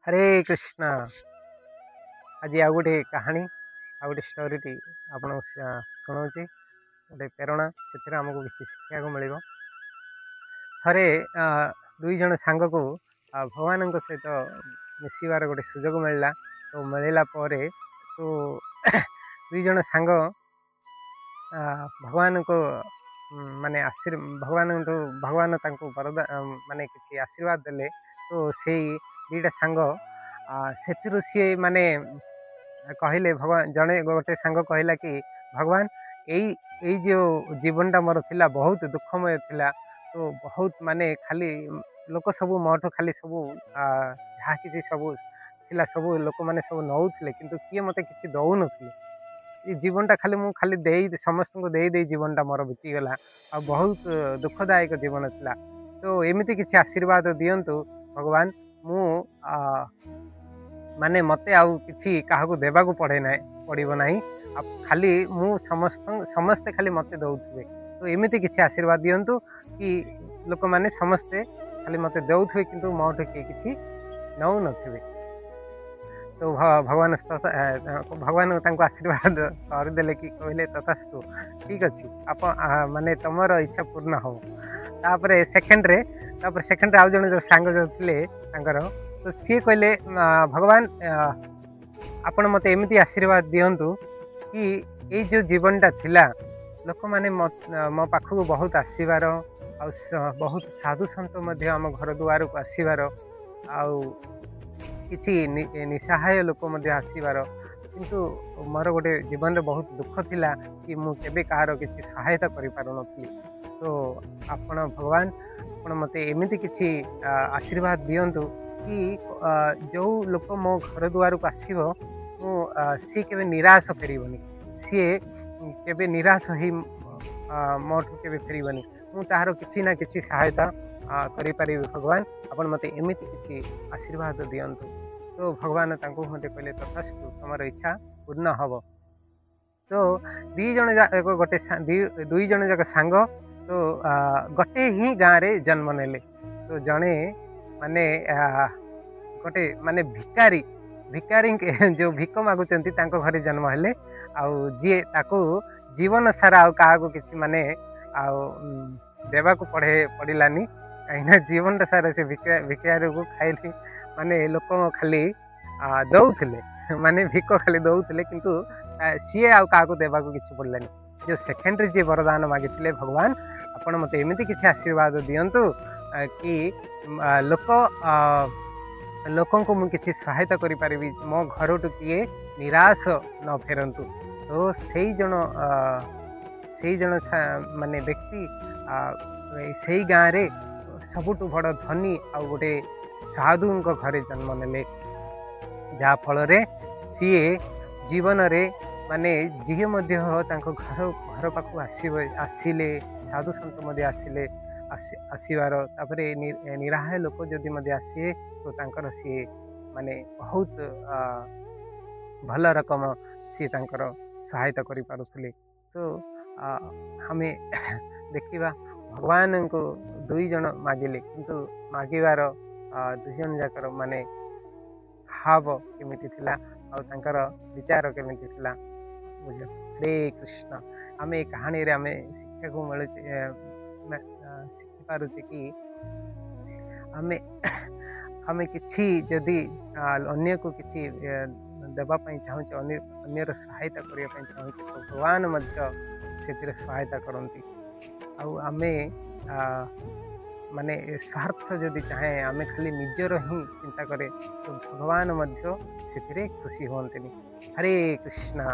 हरे कृष्णा। आज आ गोटे कहानी आ गोटे स्टोरी आपन शुणाऊँगी। गोटे प्रेरणा से आमको किसी शिक्षा को मिल। थे दुई जन सांग को भगवान सहित मिसबार गोटे सुजोग मिलला। तो मिलला तो दुई जन सांग भगवान को माने भगवान वरदा माने किसी आशीर्वाद देले। तो से दीटा सांग से सी माने कहले भगवान जड़े गोटे सांग कहला कि भगवान यही जो जीवनटा मोर थिला बहुत दुखमय थिला। तो बहुत माने खाली लोक सब मोठो खाली सब जहाँ किसी सब थिला सब लोक माने सब नौले किंतु किए मते किसी दौ नथिले। ये जीवनटा खाली मु खाली दे समस्त को दे जीवनटा मोर बीतीगला आ बहुत दुखदायक जीवन थिला। तो एमती किसी आशीर्वाद दियंतु भगवान मु माने मते आउ किसी काहाकू देबाकू पड़ो ना खाली मु समस्ते खाली मते दौथे। तो एमती किसी आशीर्वाद दियंतु कि लोक माने समस्ते खाली मते दौथे किंतु मोठे किसी नौ नथिबे। तो भगवान आशीर्वाद करदे कि कहले तथास्तु ठीक अच्छे आप माने तुमर इच्छा पूर्ण हो। तापर सेकेंड आउ जन जो सांग जो थे तो सी कहले भगवान आपण मते एमती आशीर्वाद दियंतु कि ये जो जीवनटा थिला लोक माने मो पाखक बहुत आसबार बहुत साधु सन्त आम घर दुआर को आसबार किसी निसहाय लोक आसबार किंतु मोर गोटे जीवन में बहुत दुख थिला कि मु केबे कहार किसी सहायता करि पारु नथली। तो आपण भगवान आपण मते एमती किसी आशीर्वाद दियंतु कि जो लोक मो घर दुआर को आसो सी केबे निराश फेरबनी सी केबे निराश ही मोठू केबे फेरबनी मु ताहार किसी ना किसी सहायता करि पारिबी। भगवान आपण मते एमती किसी आशीर्वाद दियंतु। तो भगवान तांको मते कहले तथास्तु तुमर इच्छा पूर्ण हब। तो दुई जन जाक सांग तो गोटे ही गाँव रे जन्म नेले। तो जड़े माने गोटे माने भिकारी जो भिक मागुचंती तांको घरे जन्म हेले आउ जी ताको जीवन सारा आउ काहाको किछि माने आउ देबाकू पड़िलानी कहीं जीवन सारा से भिकारी को खाइली माने लोक खाली दौले माने भिक खाली दौले किंतु सी आउ काहाको देबाकू किछि पड़िलानी। जो सेकेंड जी वरदान मागिथिले भगवान आपण मते एमती किछि आशीर्वाद दियंतु कि लोकों को मुझे किसी सहायता करि पारिबी मो घर टू किए निराश न फेरंतु। तो सही जन माने व्यक्ति सही गाँव रे सबुठ बड़ धनी आ गोटे साधु घरे जन्म नेले जहा फल रे सी जीवन रे माने जी घर पाखु आसिले साधु सन्त आसिले आसबार तापर निराहाय लोक जदि आसे तो तांकर सी माने बहुत भल रकम सी तांकर सहायता करि पारुथले। तो हमें देखिबा भगवान को दुई जन मागिले किंतु मागिबार दुई जन जाकर माने भाव केमिति थिला आ तांकर विचार केमिति थिला बुझ। हरे कृष्ण। आमे कहानी रे आमे शिक्षा को मिले शिखि पारुचे कि आमे किछि जदि अन्य को किछि देबा पई चाहूचे अन्यर सहायता करिया पई चाहूचे तो भगवान मध्य सेतिर सहायता करंती। आउ आमे माने स्वार्थ जदि चाहे आमे खाली निजर ही चिंता करे तो भगवान मध्य सेतिरे खुशी होंतनी। हरे कृष्णा।